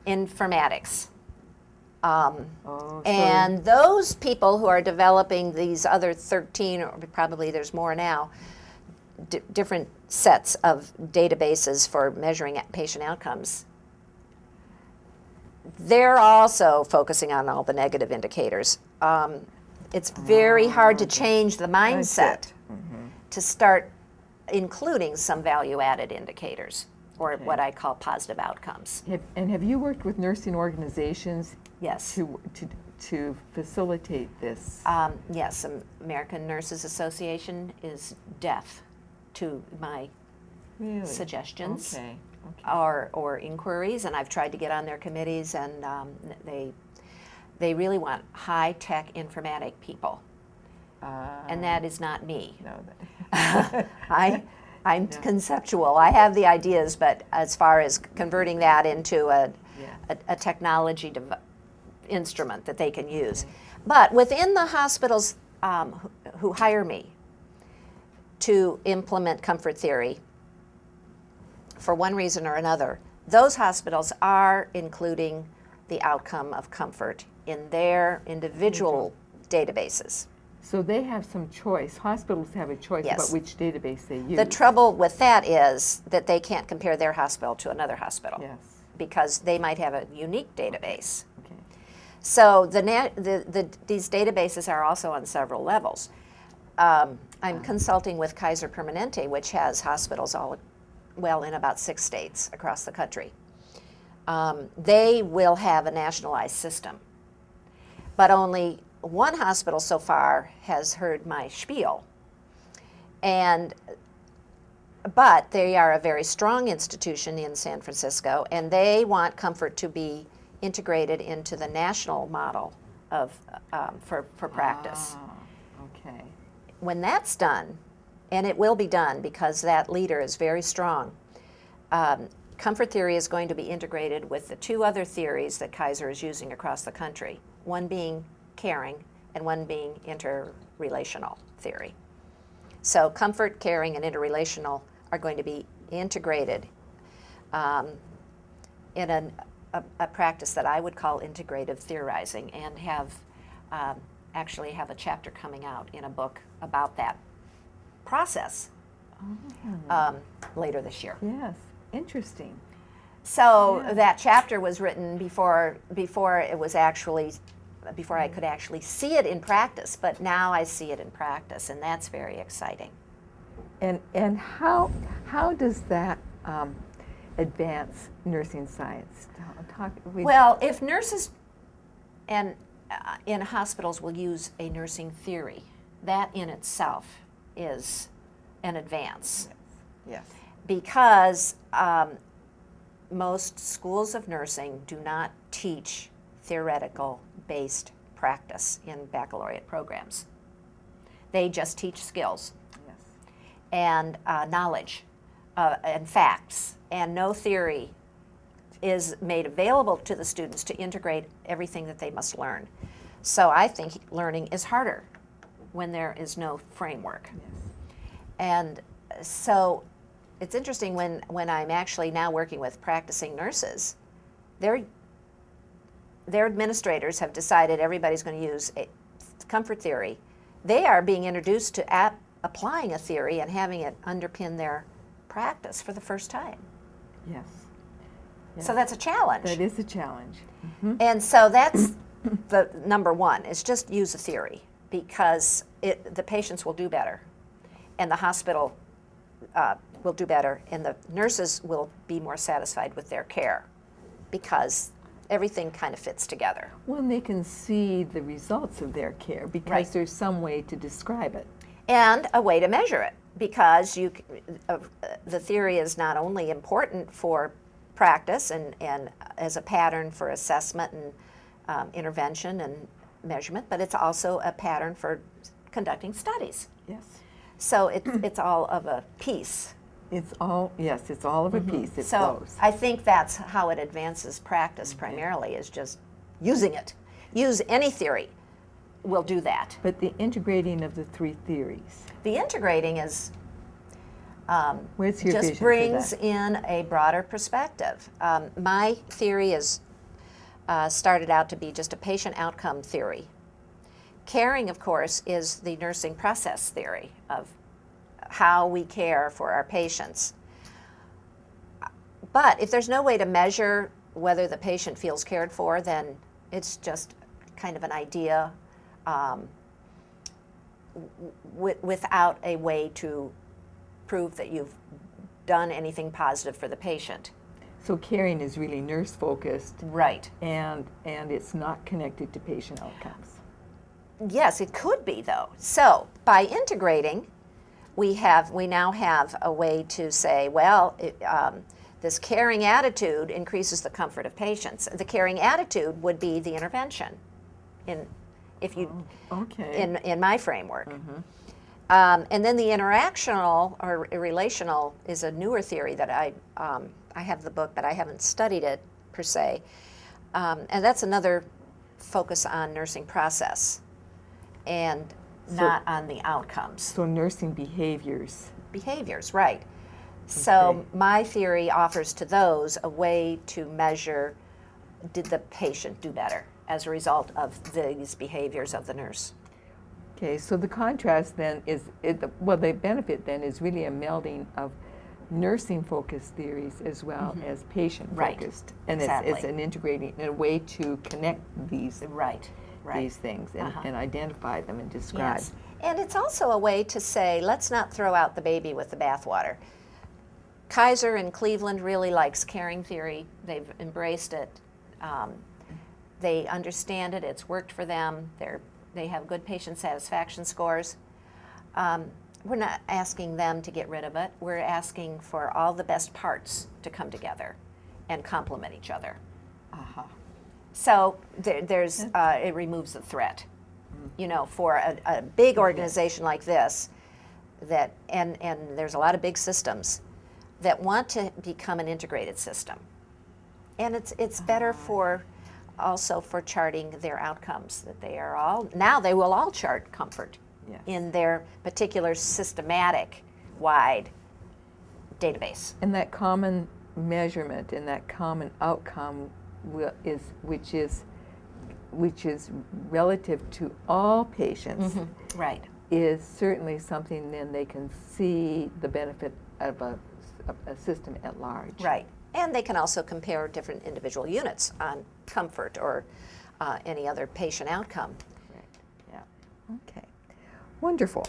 informatics. So And those people who are developing these other 13, or probably there's more now, different sets of databases for measuring patient outcomes, they're also focusing on all the negative indicators. It's very hard to change the mindset to start including some value-added indicators, or what I call positive outcomes. Have you worked with nursing organizations? Yes. To facilitate this? Yes, American Nurses Association is deaf to my suggestions or inquiries, and I've tried to get on their committees, and they really want high-tech informatic people, and that is not me. No, I'm conceptual. I have the ideas, but as far as converting that into a technology instrument that they can use. But within the hospitals who hire me to implement comfort theory, for one reason or another, those hospitals are including the outcome of comfort in their individual databases. So they have some choice. Hospitals have a choice about which database they use. The trouble with that is that they can't compare their hospital to another hospital because they might have a unique database. Okay. So these databases are also on several levels. I'm consulting with Kaiser Permanente, which has hospitals in about 6 states across the country. They will have a nationalized system, but only one hospital so far has heard my spiel. But they are a very strong institution in San Francisco, and they want comfort to be integrated into the national model of for practice. Okay. When that's done, and it will be done because that leader is very strong, comfort theory is going to be integrated with the 2 other theories that Kaiser is using across the country, one being caring and one being interrelational theory. So comfort, caring, and interrelational are going to be integrated in a practice that I would call integrative theorizing, and actually have a chapter coming out in a book about that process later this year. Yes, interesting. So that chapter was written before I could actually see it in practice, but now I see it in practice, and that's very exciting. And how does that advance nursing science? Well, if nurses and in hospitals will use a nursing theory, that in itself is an advance. Yes. Because most schools of nursing do not teach theoretical-based practice in baccalaureate programs. They just teach skills and knowledge and facts, and no theory is made available to the students to integrate everything that they must learn. So I think learning is harder when there is no framework. And so it's interesting when I'm actually now working with practicing nurses, their administrators have decided everybody's going to use comfort theory. They are being introduced to applying a theory and having it underpin their practice for the first time. Yes. So that's a challenge. That is a challenge. Mm-hmm. And so that's the number one, is just use a theory, because the patients will do better, and the hospital will do better, and the nurses will be more satisfied with their care, because everything kind of fits together. Well, they can see the results of their care because there's some way to describe it. And a way to measure it, because the theory is not only important for practice and as a pattern for assessment and intervention and measurement, but it's also a pattern for conducting studies. Yes. So it's all of a piece. It's all of a piece. It So flows. I think that's how it advances practice primarily, is just using it. Use any theory will do that. But the integrating of the 3 theories. The integrating is Where's your just vision brings for that? in a broader perspective. My theory is started out to be just a patient outcome theory. Caring, of course, is the nursing process theory of how we care for our patients. But if there's no way to measure whether the patient feels cared for, then it's just kind of an idea without a way to prove that you've done anything positive for the patient. So caring is really nurse-focused. Right. And it's not connected to patient outcomes. Yes, it could be, though. So by integrating, we now have a way to say, well, this caring attitude increases the comfort of patients. The caring attitude would be the intervention, in my framework. And then the interactional or relational is a newer theory that I have the book, but I haven't studied it per se. And that's another focus on nursing process and not on the outcomes. So nursing behaviors. Behaviors, right. So my theory offers to those a way to measure, did the patient do better as a result of these behaviors of the nurse? Okay, so the contrast then is, the benefit then is really a melding of nursing-focused theories as well as patient-focused. Right. And exactly. it's an integrating, in a way to connect these these things and identify them and describe. Yes. And it's also a way to say, let's not throw out the baby with the bathwater. Kaiser in Cleveland really likes caring theory. They've embraced it. They understand it. It's worked for them. They have good patient satisfaction scores. We're not asking them to get rid of it. We're asking for all the best parts to come together and complement each other. So there's it removes the threat. You know, for a big organization like this, and there's a lot of big systems that want to become an integrated system, and it's better for also for charting their outcomes, that they will all chart comfort in their particular systematic wide database. And that common measurement and that common outcome which is relative to all patients Right. is certainly something then they can see the benefit of a system at large. Right. And they can also compare different individual units on comfort or any other patient outcome. Correct. Yeah. Okay. Wonderful.